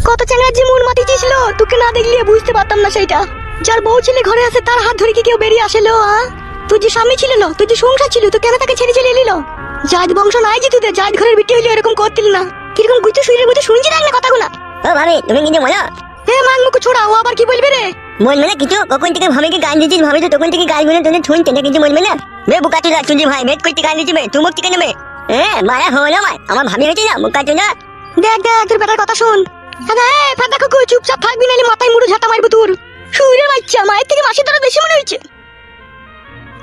কত চ্যাংড়ার যে মন মাতিয়েছিল, তোকে না দেখলে বুঝতে পারতাম না সেইটা। যার বউ ছেলে ঘরে আছে তার হাত ধরে কি কেউ বেরিয়ে আসেলো? তোর যে স্বামী ছিল, তোর যে সংসার ছিল, তো কেন তাকে ছেড়ে চলে এলিল? জাত বংশ নাই যে তোদের, জাত ঘরের বিটি হইলে এরকম করতিল না। কিরকম গুইতে শুইলের মধ্যে শুনছি না কথাগুলা। ও ভাবি তুমি কিন্তু বলো। মাং মুখ ছোড়া, ও আবার কি বলবে রে? বলবে না কিছু? কখন থেকে ভাবিকে গান দিচ্ছিস, ভাবি তো তখন থেকে গানগুলো তোদের শুনতে না, কিছু বলবে না? বে বুকা চুলা চুজি ভাই বেট করতে গান দিচ্ছি বে, তুই মুখ থেকে নেবে। মায়া হলো ভাই, আমার ভাবি হয়েছে না বুকা চুলা। দেখ দেখ তোর বেটার কথা শোন। ফাঁদা কুকু চুপচাপ থাকবি, নাহলে মাথায় মুড়ো ঝাঁটা মারবো তোর। শুইরের বাচ্চা, মায়ের থেকে মাসির দরদ বেশি মনে হয়েছে।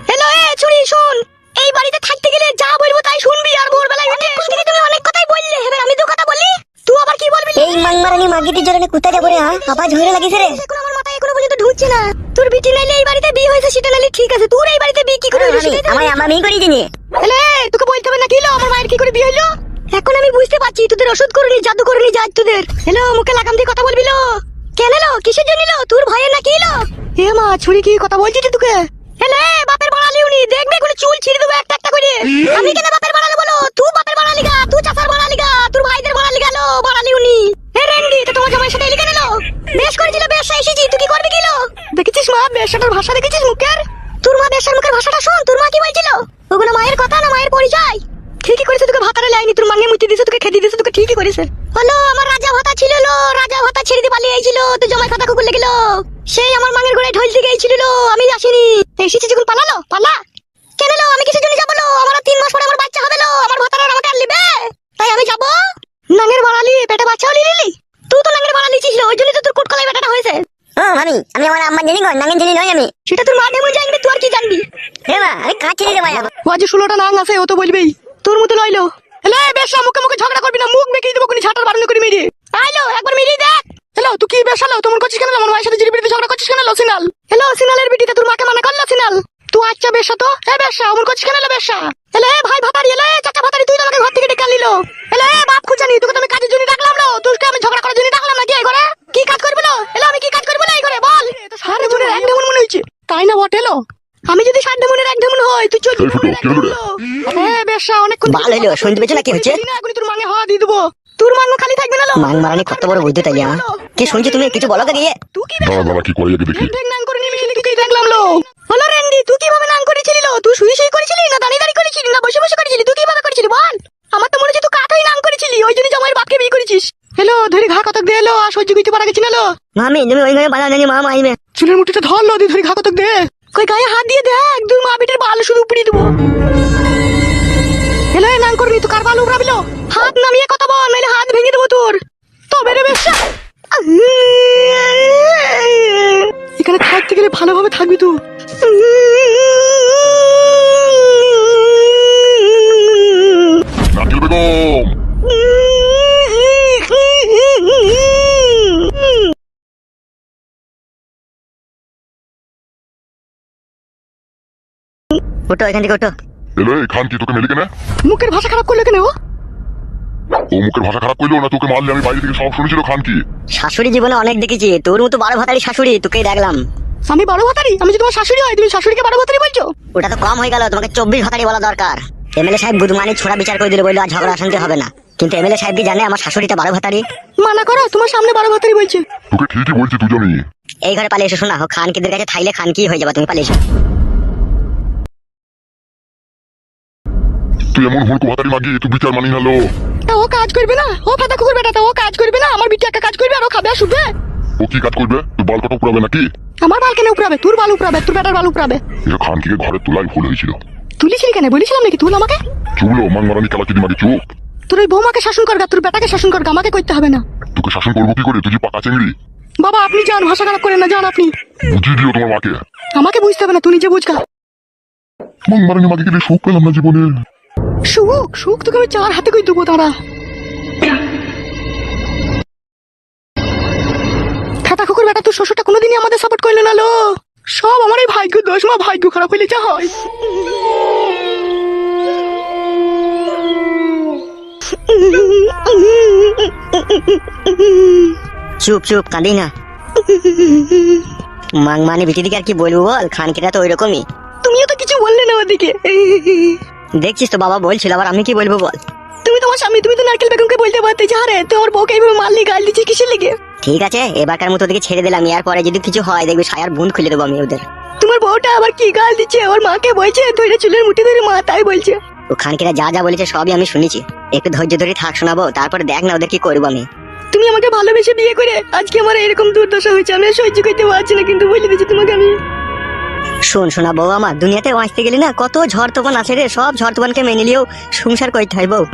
হ্যালো ছুরি শোন, এই বাড়িতে থাকতে গেলে যা বলবো তাই শুনবি, আর ভোরবেলায় উঠে তুমি অনেক কথাই বললে, এবার আমি দু কথা বলি, তুই আবার কি বলবি? এই মাংমারানি মাগিটির জন্য কোথায় যাবো রে? আবার ঝরে লাগিছে রে। এখন আমার মাথায় এখনো পর্যন্ত ঢুকছে না। তোর বিটি নাইলে এই বাড়িতে বিয়ে হয়েছে সেটা নাইলে ঠিক আছে, তোর এই বাড়িতে বিয়ে কি করে হলো সেটা? আমার মেয়ে করে দিনি। হ্যালো তোকে বলতে হবে না কি হলো, আমার মায়ের কি করে বিয়ে হলো? এখন আমি বুঝতে পারছি তোদের ওষুধ করুনি, জাদু করুনি, জাজ তোদের। হ্যালো মুখে লাগাম দিয়ে কথা বলবি লো। কেন এলো, কিসের জন্য এলো? তোর ভয়ের না কি এলো? মা ছুরি কি কথা বলছিস তোকে? হ্যালো বাপের বাড়ালি উনি, দেখবে কোনো চুল ছিঁড়ে দেবো একটা একটা করে। আমি কেন বাপের বাড়ালে বলো? তুই বাপের বাড়ালি গা, তুই চাচার বাড়ালি গা, তোর ভাইদের বাড়ালি গেল বাড়ালি উনি। রেন্ডি তো তোমার জামাই সাথে এলি কেন এলো? বেশ করেছিল, বেশ এসেছি, তুই কি করবি কিলো? দেখেছিস মা বেশটার ভাষা, দেখেছিস মুখের? তোর মা বেশার মুখের ভাষাটা শোন, তোর মা কি বলছিল? ওগুলো মায়ের কথা না মায়ের পরিচয়? ঠিকই করেছে, তোকে ভাতারে লাইনি, তোর মাঙ্গে মুতি দিয়েছে, তোকে খেতে দিয়েছে, তোকে ঠিকই করেছে। হলো আমার রাজা ভাতা ছিল লো, রাজা ভাতা ছেড়ে দিয়ে পালিয়ে আইছিল, তো জামাই কথা কুকুর লেগেলো। সেই আমার মাঙ্গের গোড়ায় ঢলতে গিয়েছিল লো, আমি আসিনি। এসেছি যখন পালালো, পালা। কেন লো, আমি কিসের জন্য যাবো লো? আমার 3 মাস পরে আমার বাচ্চা হবে লো, আমার ভাতারে আমাকে আর লিবে, তাই আমি যাবো। নাঙ্গের বাড়ালি পেটে বাচ্চাও লিলি, তুই তো নাঙ্গের বাড়ালি ছিল, ওই জন্য তো তোর কুটকলাই বেটাটা হয়েছে। ভাবি আমি আমার আম্মা জানি গো, নাঙ্গের জানি নয় আমি। সেটা তোর মা ডেমো জানবি, তুই আর কি জানবি? মা আমি কাছে রে ভাই। ও আজ 16টা নাং আছে, ও তো বলবেই তোর মতো লইলো। হ্যালো বেশা মুখে মুখে ঝগড়া করবি না, মুখ বেঁকিয়ে দেবো, কোনি ছাটার বারণ করে মেরে আইলো, একবার মেরে দেখ। হ্যালো তুই কি বেশালো, তোমার করছিস কেন? আমার ভাইয়ের সাথে জিরিবিরিতে ঝগড়া করছিস কেন? সিনাল হ্যালো, সিনালের বিটিতে তোর মাকে মানা করলো সিনাল। তুই আচ্ছা বেশা তো বেশা অমন করছিস কেন? বেশা হ্যালো ভাই ভাতারি, হ্যালো চাচা ভাতারি, তুই তো আমাকে ঘর থেকে ডেকে আনলিলো। হ্যালো বাপ খুঁজানি, তোকে তো আমি কাজের জন্য ডাকলাম না, তোকে আমি ঝগড়া করার জন্য ডাকলাম না। কি এই ঘরে কি কাজ করবি না? হ্যালো আমি কি কাজ করবো না এই ঘরে বল? সারে মনের এক ঢেমন মনে হয়েছে, তাই না বটে লো? আমি যদি 60 ঢেমনের এক ঢেমন হয়, তুই 40 ঢেমনের এক ঢেমন লো। বেশা অনেকক্ষণ ভালো হলো, শুনতে পেয়েছো না কি হচ্ছে? এখনই তোর মাঙ্গে হাওয়া দিয়ে দেবো, তোর মাঙ্গো খালি থাকবে না লো। মাংমারানি কত বড় বুঝতে তাই কি শুনছি তুমি? কিছু বলো গিয়ে। তুই কি দাঁড়া কি করে আগে দেখি। নাং করে নিয়ে দেখি দেখলাম লো। হলো রেন্ডি, তুই কিভাবে নাং করেছিলি লো? তুই শুয়ে শুয়ে করেছিলি না দাঁড়িয়ে দাঁড়িয়ে করেছিলি না বসে বসে করেছিলি? তুই কিভাবে করেছিলি বল? আমার তো মনে হচ্ছে তুই কাঠই নাং করেছিলি, ওই জন্য জামাইয়ের বাপকে বিয়ে করেছিস। হ্যালো ধরে ঘা কতক দে লো, আর সহ্য করতে পারা গেছি না লো। মামি তুমি ওই ঘরে বানাও নাকি? মা আইবে চুলের মুঠিটা ধর লো, দিয়ে ধরে ঘা কতক দে। কই গায়ে হাত দিয়ে দেখ, দুই মা বিটের বাল শুধু উপড়ে দেবো। হ্যালো নাং করবি তুই, কার বাল উপড়াবি লো? হাত নামিয়ে কথা বল, নাহলে হাত ভেঙে দেবো তোর। তবে রে বেশা, এখানে থাকতে গেলে ভালোভাবে থাকবি তুই। নাকিল বেগম ওটো, এখান থেকে ওটো। এলো এই খান কি তোকে মেলি কেন? মুখের ভাষা খারাপ করলো কেন ও? ও মুখের ভাষা খারাপ করলো না, তোকে মারলে আমি বাইরে থেকে সব শুনেছিল। খান কি শাশুড়ি জীবনে অনেক দেখেছি, তোর মতো 12 ভাতারি শাশুড়ি তোকেই দেখলাম। আমি বড় ভাতারি? আমি যদি তোমার শাশুড়ি হয়, তুমি শাশুড়িকে বড় ভাতারি বলছো? ওটা তো কম হয়ে গেল, তোমাকে 24 ভাতারি বলা দরকার। এমএলএ সাহেব বুধমানি ছোড়া বিচার করে দিলে, বললো আর ঝগড়া শান্তি হবে না, কিন্তু এমএলএ সাহেব কি জানে আমার শাশুড়িটা 12 ভাতারি? মানা করো, তোমার সামনে বড় ভাতারি বলছে। তোকে ঠিকই বলছি তুই জানি। এই ঘরে পালিয়ে এসো, শোনা ও খানকিদের কাছে থাইলে খানকি হয়ে যাবে, তুমি পালিয়ে এসো। তুই এমন হুড়কো ভাতারি মাগি, তুই বিচার মানি না লো। তা ও কাজ করবে না? ও ফাটা কুকুর বেটা, তা ও কাজ করবে না? আমার বিটি একটা কাজ করবে আর ও খাবে আর শুবে? ও কি কাজ করবে? তুই বাল কটা পুরাবে নাকি? আমার বাল কেন উপরাবে? তোর বাল উপরাবে, তোর বেটার বাল উপরাবে। এটা খানকিকে ঘরে তোলাই ভুল হয়েছিল। তুলিছিলি কেন? বলেছিলাম নাকি তুল আমাকে? চুপলো মাংমারানি কালা চিনি মাগে চুপ। তোর ওই বৌমাকে শাসন করগা, তোর বেটাকে শাসন করগা, আমাকে করতে হবে না। তোকে শাসন করবো কি করে? তুই যে পাকা চেংড়ি। বাবা আপনি যান, ভাষা খারাপ করেন না, যান আপনি। বুঝিয়ে দিও তোমার মাকে। আমাকে বুঝতে হবে না, তুই নিজে বুঝগা। মাংমারানি মাকে গেলে সুখ পেলাম না জীবনে। সুখ সুখ তোকে আমি 4 হাতে করে দেবো, দাঁড়া। ফাটা কুকুর বেটা, তোর শ্বশুরটা কোনোদিনই আমাদের সাপোর্ট করলো না লো। সব আমার এই ভাগ্য দোষ, মা ভাগ্য খারাপ হইলে যা হয়। চুপ চুপ, কাঁদি না। মাংমানি বিটি দিকে আর কি বলবো বল, খানকিরা তো ওই রকমই। তুমিও তো কিছু বললে না ওদিকে। দেখছিস তো বাবা বলছিল, আবার আমি কি বলবো বল? তুমি তুমি তোমার স্বামী, তুমি তো নারকেল বেগমকে বলতে পারতে যে আরে তোমার বউকে এইভাবে মারলি, গাল দিচ্ছিস কিসের লেগে? ঠিক আছে, এবারকার মতো ওদেরকে ছেড়ে দিলাম, এর পরে যদি কিছু হয় দেখবি সায়ার বুন খুলে দেবো আমি ওদের। তোমার বউটা আবার কি গাল দিচ্ছে? ওর মাকে বলছে ধরে চুলের মুঠি ধরে মা তাই বলছে। ওখানকার যা যা বলেছে সবই আমি শুনেছি, একটু ধৈর্য ধরে থাক শোনাবো, তারপরে দেখ না ওদের কি করবো আমি। তুমি আমাকে ভালোবেসে বিয়ে করে আজকে আমার এরকম দুর্দশা হয়েছে, আমি আর সহ্য করতে পারছি না, কিন্তু বলে দিচ্ছি তোমাকে আমি। শোন শোনা বউ আমার, দুনিয়াতে বাঁচতে গেলে না কত ঝড় তুফান আছে রে, সব ঝড় তুফানকে মেনে নিয়েও সংসার করতে হয় বউ।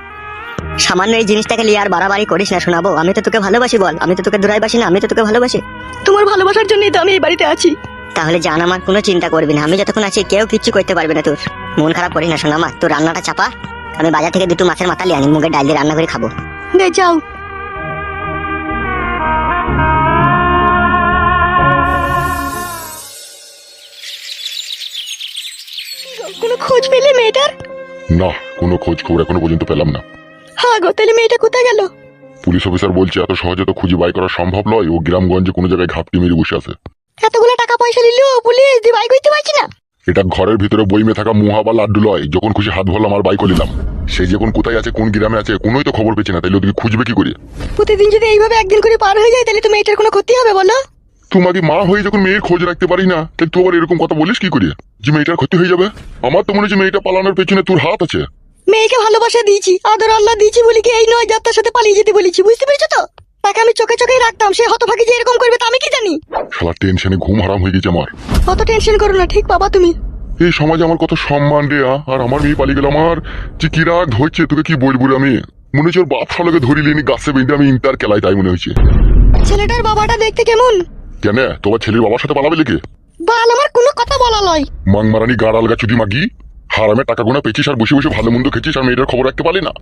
সামান্য এই জিনিসটাকে নিয়ে আর বাড়াবাড়ি করিস না শোনাবো, আমি তো তোকে ভালোবাসি বল, আমি তো তোকে দূরাইবাসি না, আমি তো তোকে ভালোবাসি। তোমার ভালোবাসার জন্যই তো আমি এই বাড়িতে আছি। তাহলে জান আমার কোনো চিন্তা করবি না, আমি যতক্ষণ আছি কেউ কিচ্ছু করতে পারবে না তোর। মন খারাপ করি না শোনা মা, তোর রান্নাটা চাপা, আমি বাজার থেকে দুটো মাছের মাথা লিয়ে আনি, মুগের ডাল দিয়ে রান্না করে খাবো। নে যাও। কোনো খোঁজ পেলে মেয়েটার? না, কোনো খোঁজ খবর এখনো পর্যন্ত পেলাম না। হ্যাঁ গো, তাহলে মেয়েটা কোথায় গেল? পুলিশ অফিসার বলছে এত সহজে তো খুঁজে বাই করা সম্ভব নয়, ও গ্রামগঞ্জে কোনো জায়গায় ঘাপটি মেরে বসে আছে। এতগুলো টাকা পয়সা নিল পুলিশ, দিয়ে বাই করতে পারছি না। এটা ঘরের ভিতরে বইমে থাকা মুহা বা লাড্ডু লয়, যখন খুশি হাত ভরলাম আর বাই করে নিলাম। সে যখন কোথায় আছে, কোন গ্রামে আছে, কোনোই তো খবর পেয়েছে না, তাইলে ওদিকে খুঁজবে কি করে? প্রতিদিন যদি এইভাবে একদিন করে পার হয়ে যায় তাহলে তো মেয়েটার কোনো ক্ষতি হবে বলো? তোমাকে মা হয়ে যখন মেয়ের খোঁজ রাখতে পারি না, তাহলে তুই আবার এরকম কথা বলিস কি করে যে মেয়েটার ক্ষতি হয়ে যাবে? আমার তো মনে হচ্ছে মেয়েটা পালানোর পেছনে তোর হাত আছে। মেয়েকে ভালোবাসা দিয়েছি, আদর আল্লাহ দিয়েছি বলি কি এই নয় যাত্রার সাথে পালিয়ে যেতে বলেছি, বুঝতে পেরেছো তো? তাকে আমি চোখে চোখেই রাখতাম, সে হতভাগী যে এরকম করবে তা আমি কি জানি? শালা টেনশনে ঘুম হারাম হয়ে গেছে আমার। অত টেনশন করো না, ঠিক বাবা তুমি। এই সমাজে আমার কত সম্মান রে, আর আমার মেয়ে পালিয়ে গেল, আমার যে কি রাগ ধরছে তোকে কি বলবো রে আমি। মনে হচ্ছে ওর বাপ শালাকে ধরি লিনি গাছে বেঁধে আমি ইন্টার খেলাই, তাই মনে হয়েছে। ছেলেটার বাবাটা দেখতে কেমন? কেন তোমার ছেলের বাবার সাথে পালাবে লেগে? বাল আমার কোনো কথা বলা লয়। মাংমারানি গাড়াল গা চুদি মাগি, হারামে টাকা গোনা পেয়েছিস আর বসে বসে ভালো মন্দ খেয়েছিস, আর মেয়েটার খবর রাখতে পারলি না।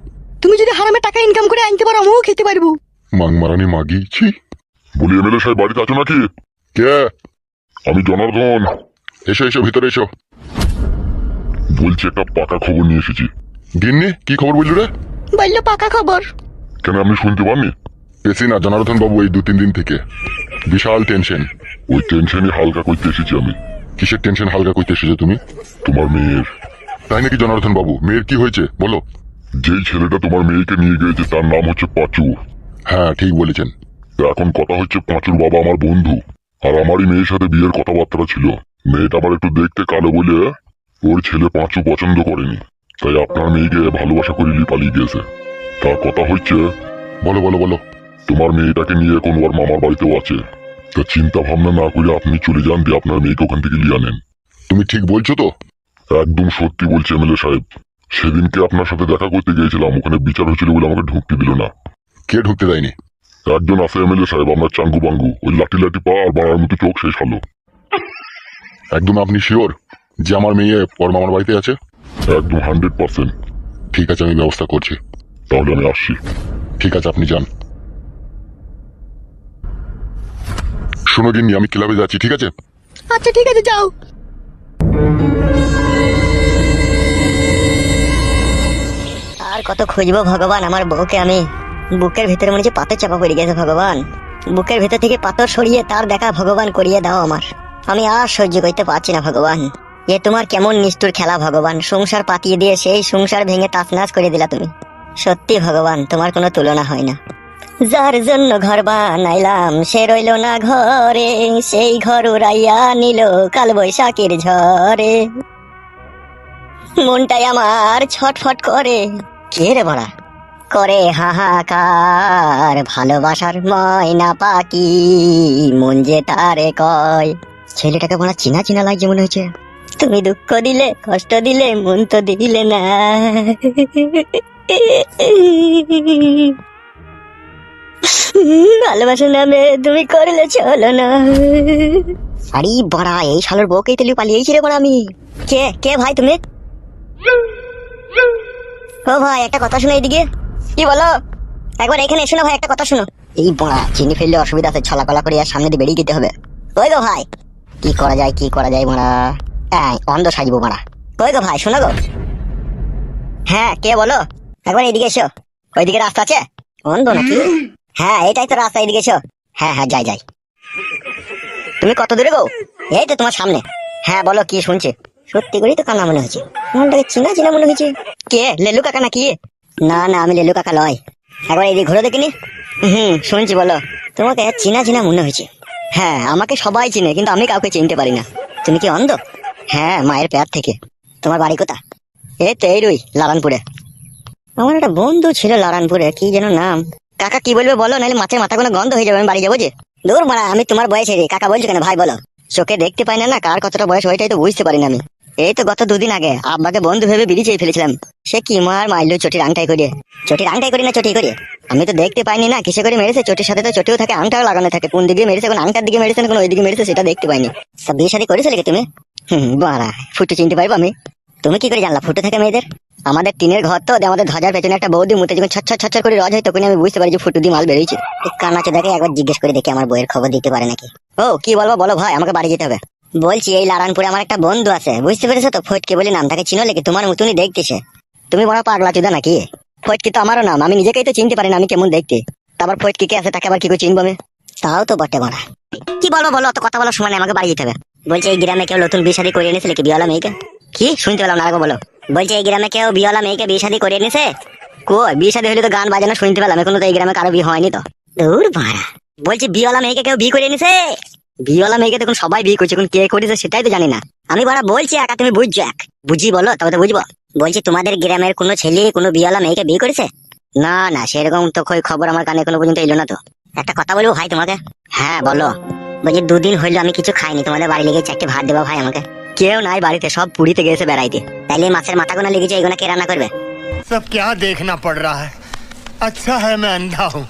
তুমি যদি হারামে টাকা ইনকাম করে আনতে পারো আমিও খেতে পারবো। মাংমারানি মাগি ছি। বলি এমএলএ সাহেব বাড়িতে আছো নাকি? কে? আমি জনার্দন। এসো এসো ভিতরে এসো। বলছি একটা পাকা খবর নিয়ে এসেছি। গিন্নি কি খবর বললি রে? বললো পাকা খবর। কেন আপনি শুনতে পাননি? পেছি না জনার্দন বাবু, এই 2-3 দিন থেকে বিশাল টেনশন। ওই টেনশনই হালকা করতে এসেছি আমি। কিসের টেনশন হালকা করতে এসেছো তুমি? তোমার মেয়ের। তাই নাকি জনার্দন বাবু? মেয়ের কি হয়েছে বলো। যেই ছেলেটা তোমার মেয়েকে নিয়ে গিয়েছে তার নাম হচ্ছে পাঁচু। হ্যাঁ ঠিক বলেছেন। এখন কথা হচ্ছে পাঁচুর বাবা আমার বন্ধু, আর আমারই মেয়ের সাথে বিয়ের কথাবার্তা ছিল। মেয়েটা আবার একটু দেখতে কালো বলে ওর ছেলে পাঁচু পছন্দ করেনি, তাই আপনার মেয়েকে ভালোবাসা করে পালিয়ে গিয়েছে। তার কথা হচ্ছে। বলো বলো বলো। তোমার মেয়েটাকে নিয়ে এখন ওর মামার বাড়িতেও আছে, তা চিন্তা ভাবনা না করে আপনি চলে যান, দিয়ে আপনার মেয়েকে ওখান থেকে নিয়ে আনেন। তুমি ঠিক বলছো তো? একদম সত্যি বলছি এমএলএ সাহেব। সেদিনকে আপনার সাথে দেখা করতে গিয়েছিলাম, ওখানে বিচার হয়েছিল বলে আমাকে ঢুকতে দিল না। কে ঢুকতে দেয়নি? একজন আছে এমএলএ সাহেব, আমরা চাঙ্গু বাঙ্গু, ওই লাঠি লাঠি পা আর বাড়ার মতো চোখ, শেষ হলো। একদম আপনি শিওর যে আমার মেয়ে ওর মামার বাড়িতে আছে? একদম 100%। ঠিক আছে, আমি ব্যবস্থা করছি, তাহলে আমি আসছি। ঠিক আছে আপনি যান। শোনো গিন্নি, আমি ক্লাবে যাচ্ছি, ঠিক আছে? আচ্ছা ঠিক আছে, যাও। আর কত খুঁজবো ভগবান আমার বউকে আমি। বুকের ভিতরে মনে হচ্ছে পাথর চাপা পড়ে গেছে ভগবান। বুকের ভিতর থেকে পাথর সরিয়ে তার দেখা ভগবান করিয়ে দাও আমার। আমি আর সহ্য করতে পারছি না ভগবান। এ তোমার কেমন নিষ্ঠুর খেলা ভগবান, সংসার পাতিয়ে দিয়ে সেই সংসার ভেঙে তাছনাছ করে দিলা তুমি। সত্যি ভগবান, তোমার কোনো তুলনা হয় না। যার জন্য ঘর বানাইলাম সে রইল না ঘরে, সেই ঘর উড়াইয়া নিল কাল বৈশাখীর ঝড়ে। মনটাই আমার ছটফট করে। কে রে বড়া? করে হাহাকার ভালোবাসার ময়না পাখি, মন যে তারে কয়। ছেলেটাকে বড়া চিনা চিনা লাগছে মনে হচ্ছে। তুমি দুঃখ দিলে কষ্ট দিলে মন তো দিলে না। ভালোবাসার নামে তুমি করলে চলো না। আরে বড়া, এই শালোর বউকেই তেলি পালিয়েছি রে বড়া আমি। কে কে ভাই তুমি? ও ভাই একটা কথা শোনো এইদিকে। কি বলো? একবার এখানে এসো না ভাই, একটা কথা শোনো। এই বড়া চিনি ফেললে অসুবিধা আছে, ছলাকলা করে আর সামনে দিয়ে বেরিয়ে যেতে হবে। ওই গো ভাই, কি করা যায় কি করা যায় বড়া? অন্ধ সাজবো বড়া। ওই গো ভাই শোনো গো। হ্যাঁ কে বলো? একবার এইদিকে এসো। ওইদিকে রাস্তা আছে? অন্ধ নাকি? হ্যাঁ এটাই তো রাস্তা, এইদিকে এসো। হ্যাঁ হ্যাঁ যাই যাই। তুমি কত দূরে গো? এই তো তোমার সামনে। হ্যাঁ বলো কি শুনছে? সত্যি করেই তো কানা মনে হচ্ছে, মনটাকে চিনা চিনা মনে হচ্ছে। কে লেলু কাকা নাকি? না না, আমি লেলু কাকা লয়। একবার এই ঘুরে দেখিনি। শুনছি, বলো। তোমাকে চিনা চিনা মনে হয়েছে। হ্যাঁ, আমাকে সবাই চিনে, কিন্তু আমি কাউকে চিনতে পারি না। তুমি কি অন্ধ? হ্যাঁ, মায়ের পেট থেকে। তোমার বাড়ি কোথা? এই তো এই রুই, লারানপুরে। আমার একটা বন্ধু ছিল লারানপুরে, কি যেন নাম। কাকা কি বলবে বলো, নাহলে মাছের মাথা কোনো গন্ধ হয়ে যাবে, আমি বাড়ি যাবো যে। দূর মারা, আমি তোমার বয়সে রে, কাকা বলছো কেন ভাই বলো? চোখে দেখতে পাই না, না কার কতটা বয়স ওইটাই তো বুঝতে পারি না আমি। এই তো গত 2 দিন আগে আব্বাকে বন্ধু ভেবে বিড়ি চেয়ে ফেলেছিলাম। সে কি মার মারলো চটির আংটাই করিয়ে। চটির আংটাই করি না চটি করিয়ে, আমি তো দেখতে পাইনি না কিসে করে মেরেছে। চটির সাথে তো চটিও থাকে, আংটাও লাগানো থাকে। কোন দিকে মেরেছে, কোন আংটার দিকে মেরেছে না কোন ওই দিকে মেরেছে, সেটা দেখতে পাইনি। সব বিয়ে শাদী করেছিলে কি তুমি? বাড়া, ফুটু চিনতে পারবো আমি? তুমি কি করে জানলা ফুটু থাকে মেয়েদের? আমাদের টিনের ঘর তো, আমাদের ধ্বজার পেছনে একটা বৌদি মুতে যখন ছচ্ছর করে রজ হয়, তখন আমি বুঝতে পারি যে ফুটু দিয়ে মাল বেরিয়েছে। কানাচে দেখে একবার জিজ্ঞেস করে দেখি আমার বইয়ের খবর দিতে পারে নাকি। ও কি বলবো বলো ভাই, আমাকে বাড়ি যেতে হবে। বলছি এই লারানপুরে আমার একটা বন্ধু আছে, বুঝতে পেরেছো তো? ফটকে বলে নাম, তাকে চিনো লেগে তোমার মতনই দেখতেছে। তুমি বড় পাগলা চুদা নাকি? ফটকি তো আমারও নাম, আমি নিজেকেই তো চিনতে পারি না আমি কেমন দেখতে। তারপর ফটকি কে আছে, তাকে আবার কি করে চিনবো আমি? তাও তো বটে মারা। কি বলবো বলো, অত কথা বলার সময় নেই, আমাকে বাড়ি যেতে হবে। বলছে এই গ্রামে কেউ নতুন বিয়ে শাদী করিয়ে নিয়েছিল কি, বিয়েওয়ালা মেয়েকে? কি শুনতে পেলাম না, আরেকবার বলো। বলছে এই গ্রামে কেউ বিয়েওয়ালা মেয়েকে বিয়ে শাদী করিয়ে নিছে? কই, বিয়ে শাদী হলে তো গান বাজানো শুনতে পেলাম, এখনো তো এই গ্রামে কারো বিয়ে হয়নি তো। দূর মারা, বলছি বিয়েওয়ালা মেয়েকে কেউ বিয়ে করিয়ে নিছে? বিয়েওয়ালা মেয়েকে দেখুন সবাই বিয়ে করছে, এখন কে করেছে সেটাই তো জানি না আমি। বড় বলছি একা, তুমি বুঝছো এক বুঝি বলো তবে তো বুঝবো। বলছি তোমাদের গ্রামের কোনো ছেলে কোনো বিয়েওয়ালা মেয়েকে বিয়ে করেছে? না না, সেরকম তো খবর আমার কানে এখনো পর্যন্ত এলো না তো। একটা কথা বলবো ভাই তোমাকে? হ্যাঁ বলো। বলছি 2 দিন হইলো আমি কিছু খাইনি, তোমাদের বাড়ি লেগে 4টে ভাত দেবা ভাই আমাকে। কেউ নাই বাড়িতে, সব পুরীতে গেছে বেড়াইতে। তাইলে মাছের মাথা গোনা লেগেছে, এগুলো কে রান্না করবে? सब क्या देखना पड़ रहा है। अच्छा है मैं अंधा हूँ।